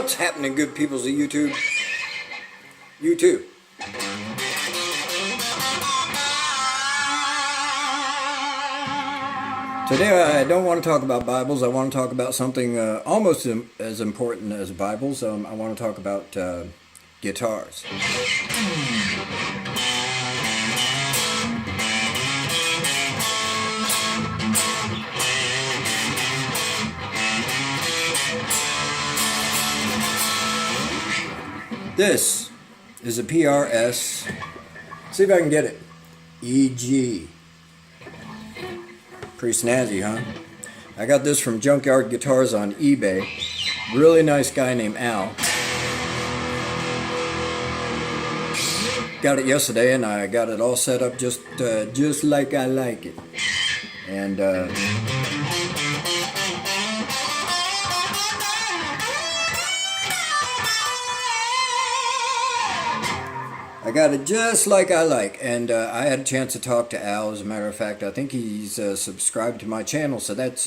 What's happening, good peoples of YouTube? YouTube. Today I don't want to talk about Bibles. I want to talk about something almost as important as Bibles. I want to talk about guitars. This is a PRS. See if I can get it. EG. Pretty snazzy, huh? I got this from Junkyard Guitars on eBay. Really nice guy named Al. Got it yesterday, and I got it all set up just like I like it. And I got it just like I like, and I had a chance to talk to Al. As a matter of fact, I think he's subscribed to my channel, so that's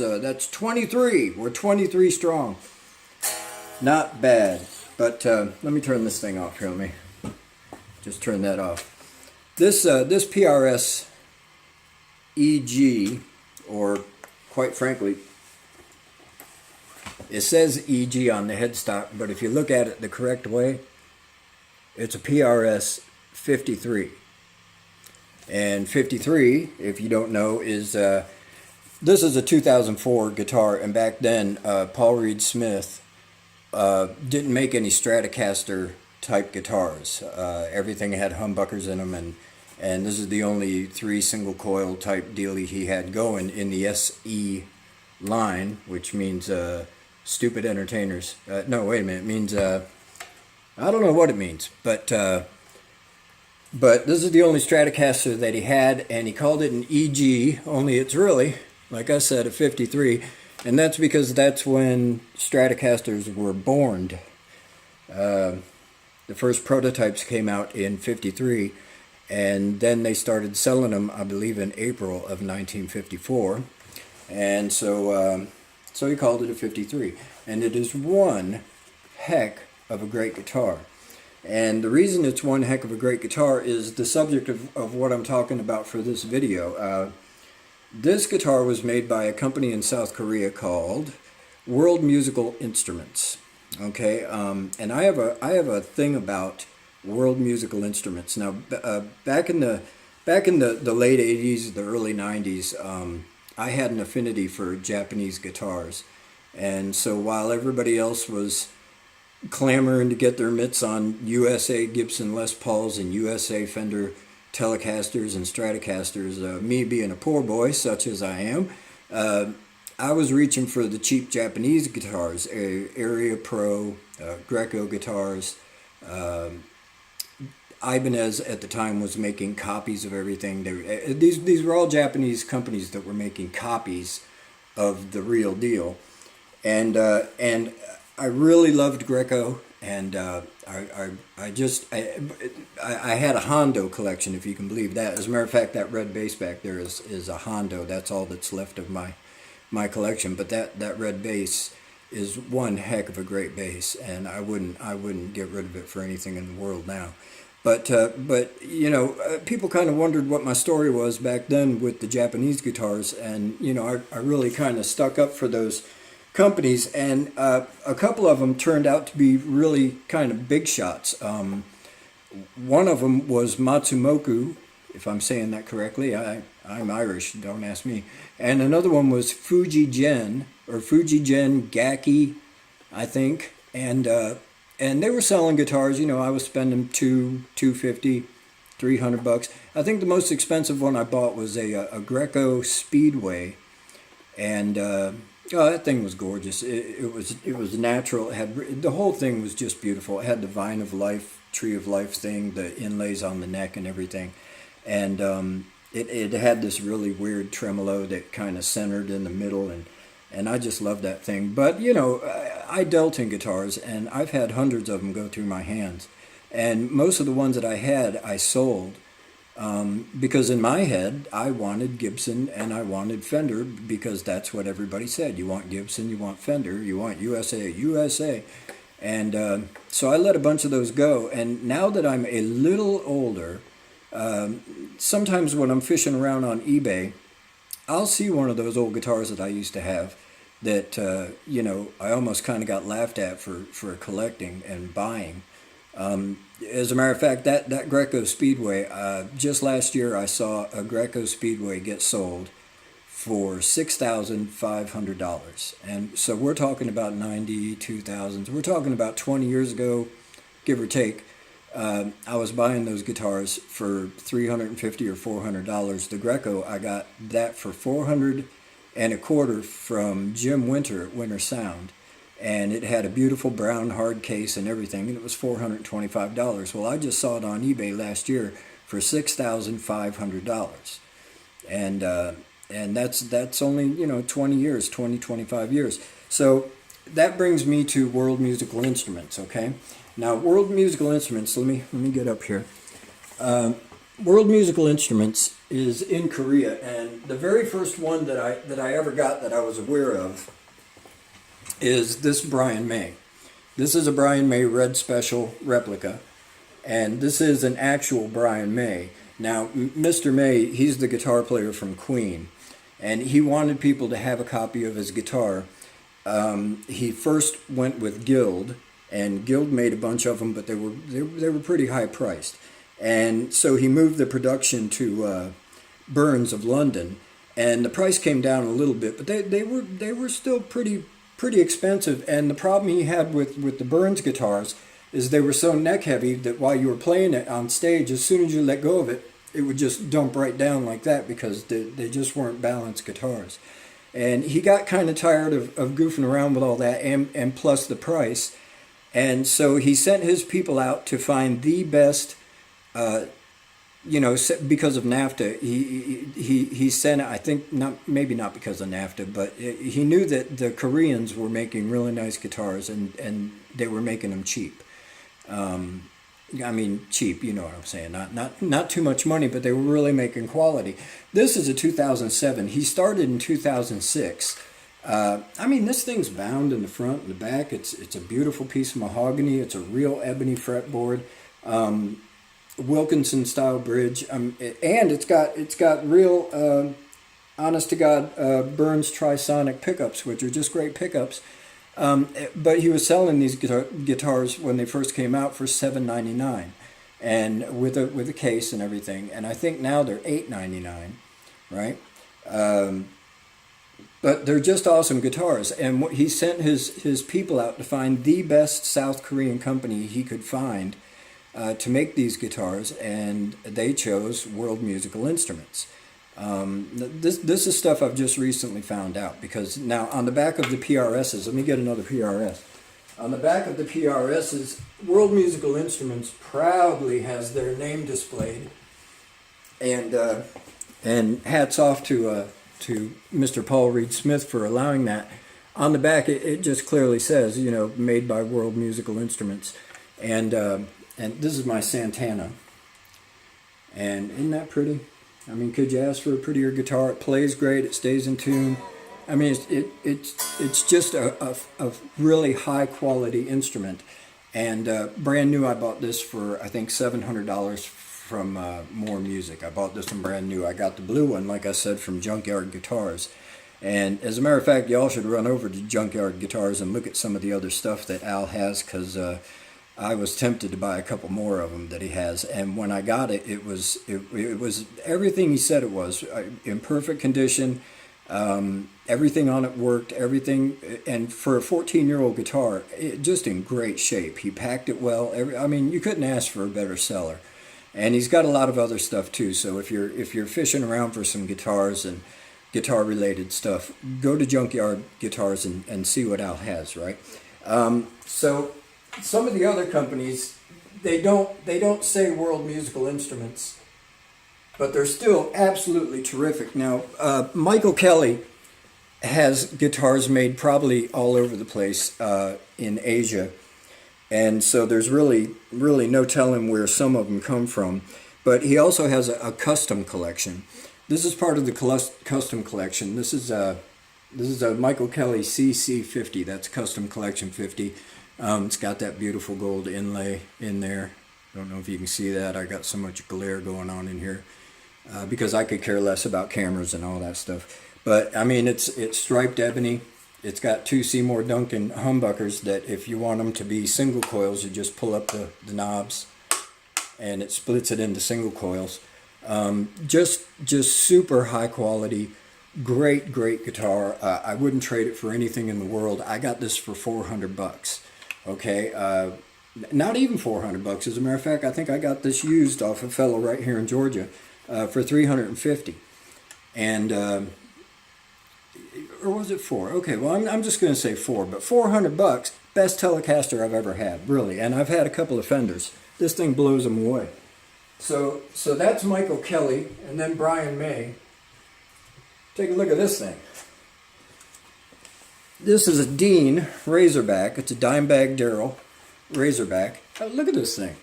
23. We're 23 strong. Not bad, but let me turn this thing off here. Let me just turn that off. This PRS EG, or quite frankly, it says EG on the headstock, but if you look at it the correct way, it's a PRS 53. And 53, if you don't know, is this is a 2004 guitar, and back then Paul Reed Smith didn't make any Stratocaster type guitars. Everything had humbuckers in them, and this is the only 3 single coil type dealie he had going in the SE line, which means stupid entertainers. No, wait a minute, it means I don't know what it means, but this is the only Stratocaster that he had, and he called it an EG, only it's really, like I said, a 53, and that's because that's when Stratocasters were born. The first prototypes came out in 53, and then they started selling them, I believe, in April of 1954, and so he called it a 53, and it is one heck of a great guitar. And the reason it's one heck of a great guitar is the subject of what I'm talking about for this video. This guitar was made by a company in South Korea called World Musical Instruments. Okay, and I have a thing about World Musical Instruments. Now, back in the late 80s, the early 90s, I had an affinity for Japanese guitars, and so while everybody else was clamoring to get their mitts on USA Gibson Les Pauls and USA Fender Telecasters and Stratocasters, me being a poor boy such as I am, I was reaching for the cheap Japanese guitars, Area Pro, Greco guitars. Ibanez at the time was making copies of everything. These were all Japanese companies that were making copies of the real deal, and I really loved Greco, and I had a Hondo collection, if you can believe that. As a matter of fact, that red bass back there is a Hondo. That's all that's left of my collection. But that red bass is one heck of a great bass, and I wouldn't get rid of it for anything in the world now. But you know, people kind of wondered what my story was back then with the Japanese guitars, and you know, I really kind of stuck up for those companies, and a couple of them turned out to be really kind of big shots. One of them was Matsumoku, if I'm saying that correctly. I'm Irish, don't ask me. And another one was Fujigen, or Fujigen Gaki, I think. And they were selling guitars. You know, I was spending $250, $300. I think the most expensive one I bought was a Greco Speedway, and oh, that thing was gorgeous. It was natural. It had, the whole thing was just beautiful. It had the Vine of Life, Tree of Life thing, the inlays on the neck and everything, and it had this really weird tremolo that kind of centered in the middle, and I just loved that thing. But you know, I dealt in guitars, and I've had hundreds of them go through my hands, and most of the ones that I had, I sold. Because in my head, I wanted Gibson and I wanted Fender, because that's what everybody said. You want Gibson, you want Fender, you want USA, USA. And so I let a bunch of those go. And now that I'm a little older, sometimes when I'm fishing around on eBay, I'll see one of those old guitars that I used to have that, I almost kind of got laughed at for collecting and buying. As a matter of fact, that Greco Speedway, just last year I saw a Greco Speedway get sold for $6,500. And so we're talking about 92,000. We're talking about 20 years ago, give or take. I was buying those guitars for $350 or $400. The Greco, I got that for $425 from Jim Winter at Winter Sound. And it had a beautiful brown hard case and everything, and it was $425. Well, I just saw it on eBay last year for $6,500. And that's only 20 years, 25 years. So that brings me to World Musical Instruments. Okay, now World Musical Instruments. Let me get up here. World Musical Instruments is in Korea, and the very first one that I ever got that I was aware of is this Brian May. This is a Brian May Red Special replica, and this is an actual Brian May. Now, Mr. May, he's the guitar player from Queen, and he wanted people to have a copy of his guitar. He first went with Guild, and Guild made a bunch of them, but they were pretty high priced. And so he moved the production to Burns of London, and the price came down a little bit, but they were still pretty expensive. And the problem he had with the Burns guitars is they were so neck heavy that while you were playing it on stage, as soon as you let go of it, it would just dump right down like that because they just weren't balanced guitars. And he got kind of tired of goofing around with all that and plus the price. And so he sent his people out to find the best, because of NAFTA, he sent, I think, maybe not because of NAFTA, but he knew that the Koreans were making really nice guitars and they were making them cheap. Cheap, you know what I'm saying, not too much money, but they were really making quality. This is a 2007. He started in 2006. This thing's bound in the front and the back. It's a beautiful piece of mahogany. It's a real ebony fretboard. Wilkinson style bridge, and it's got real honest to God Burns Trisonic pickups, which are just great pickups. But he was selling these guitars when they first came out for $7.99, and with a case and everything. And I think now they're $8.99, right? But they're just awesome guitars. And he sent his people out to find the best South Korean company he could find to make these guitars, and they chose World Musical Instruments. This is stuff I've just recently found out, because now on the back of the PRSs, let me get another PRS. On the back of the PRSs, World Musical Instruments proudly has their name displayed, and hats off to Mr. Paul Reed Smith for allowing that. On the back, it just clearly says, made by World Musical Instruments, and this is my Santana, and isn't that pretty? Could you ask for a prettier guitar? It plays great. It stays in tune. It's just a really high quality instrument, and brand new. I bought this for I think $700 from More Music. I bought this one brand new. I got the blue one, like I said, from Junkyard Guitars. And as a matter of fact, y'all should run over to Junkyard Guitars and look at some of the other stuff that Al has, because I was tempted to buy a couple more of them that he has, and when I got it, it was everything he said it was, in perfect condition. Everything on it worked, everything, and for a 14-year-old guitar, just in great shape. He packed it well. You couldn't ask for a better seller. And he's got a lot of other stuff too. So if you're fishing around for some guitars and guitar-related stuff, go to Junkyard Guitars and see what Al has, right? So some of the other companies, they don't say World Musical Instruments, but they're still absolutely terrific. Now, Michael Kelly has guitars made probably all over the place in Asia, and so there's really no telling where some of them come from. But he also has a custom collection. This is part of the custom collection. This is a Michael Kelly CC50. That's Custom Collection 50. It's got that beautiful gold inlay in there. Don't know if you can see that. I got so much glare going on in here because I could care less about cameras and all that stuff. But I mean, it's striped ebony. It's got 2 Seymour Duncan humbuckers that if you want them to be single coils, you just pull up the knobs and it splits it into single coils. Just super high quality, great guitar. I wouldn't trade it for anything in the world. I got this for $400. Okay, not even $400. As a matter of fact, I think I got this used off a fellow right here in Georgia for $350. And or was it $4? Okay, well I'm just going to say $4, but $400, best Telecaster I've ever had, really. And I've had a couple of Fenders. This thing blows them away. So that's Michael Kelly, and then Brian May. Take a look at this thing. This is a Dean Razorback. It's a Dimebag Darrell Razorback. Look at this thing.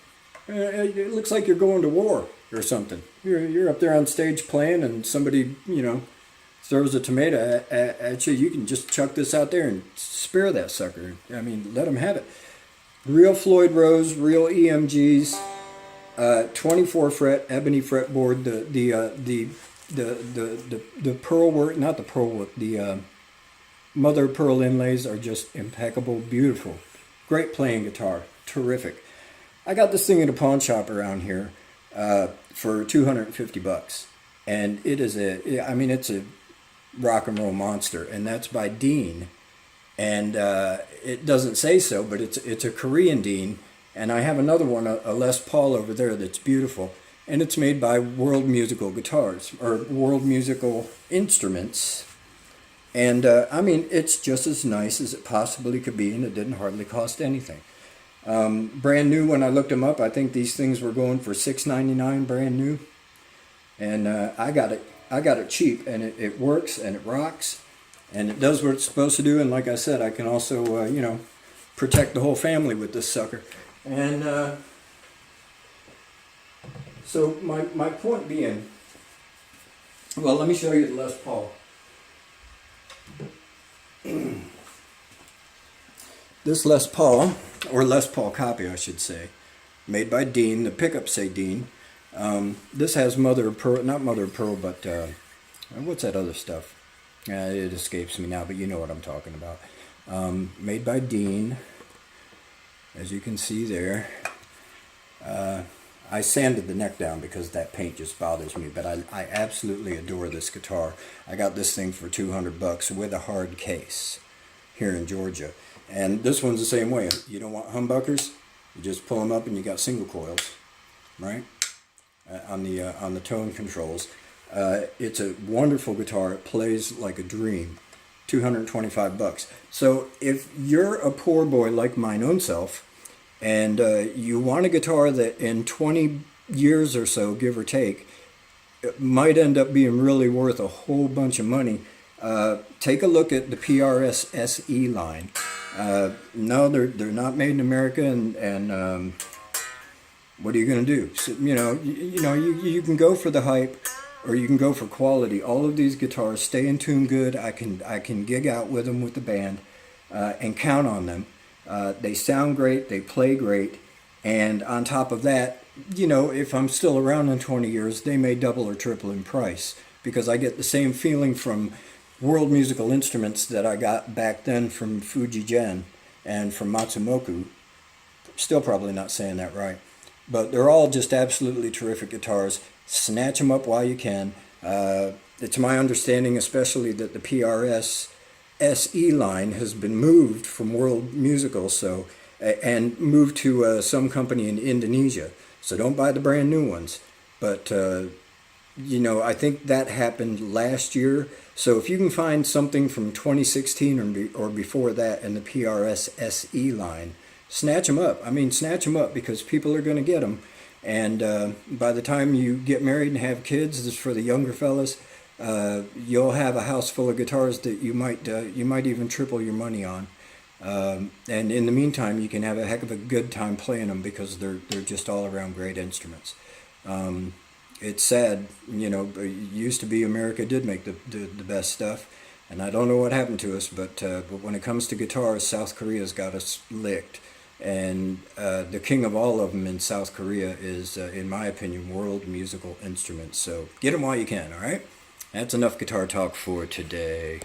It looks like you're going to war or something. You're up there on stage playing, and somebody, throws a tomato at you. You can just chuck this out there and spare that sucker. I mean, let them have it. Real Floyd Rose, real EMGs, 24 fret ebony fretboard. The pearl work, not the pearl work, the mother of pearl inlays are just impeccable, beautiful. Great playing guitar, terrific. I got this thing at a pawn shop around here for $250, and it's a rock and roll monster, and that's by Dean. And it doesn't say so, but it's a Korean Dean, and I have another one, a Les Paul over there, that's beautiful, and it's made by World Musical Guitars, or World Musical Instruments. And it's just as nice as it possibly could be, and it didn't hardly cost anything. Brand new, when I looked them up, I think these things were going for $6.99 brand new, and I got it cheap, and it works, and it rocks, and it does what it's supposed to do. And like I said, I can also protect the whole family with this sucker. And so my point being, well, let me show you the Les Paul. This Les Paul, or Les Paul copy I should say, made by Dean. The pickups say Dean. This has mother of pearl, not mother of pearl, but what's that other stuff? It escapes me now, but you know what I'm talking about. Made by Dean, as you can see there. I sanded the neck down because that paint just bothers me, but I absolutely adore this guitar. I got this thing for $200 with a hard case here in Georgia. And this one's the same way. You don't want humbuckers, you just pull them up and you got single coils, right? On the tone controls. It's a wonderful guitar. It plays like a dream. $225. So if you're a poor boy like mine own self, and you want a guitar that in 20 years or so, give or take, it might end up being really worth a whole bunch of money, take a look at the PRS SE line. No, they're not made in America, and what are you going to do? So, you can go for the hype, or you can go for quality. All of these guitars stay in tune good. I can gig out with them with the band and count on them. They sound great, they play great, and on top of that, if I'm still around in 20 years, they may double or triple in price, because I get the same feeling from World Musical Instruments that I got back then from Fujigen and from Matsumoku. Still probably not saying that right, but they're all just absolutely terrific guitars. Snatch them up while you can. It's my understanding especially that the PRS SE line has been moved from World Musical, and moved to some company in Indonesia. So don't buy the brand new ones. But I think that happened last year. So if you can find something from 2016 or before that in the PRS SE line, snatch them up. Snatch them up, because people are going to get them. And by the time you get married and have kids, this is for the younger fellas. You'll have a house full of guitars that you might even triple your money on, and in the meantime you can have a heck of a good time playing them, because they're just all around great instruments. It's sad, it used to be America did make the best stuff, And I don't know what happened to us, but when it comes to guitars, South Korea's got us licked. And the king of all of them in South Korea is, in my opinion, World Musical Instruments. So get them while you can, all right? That's enough guitar talk for today.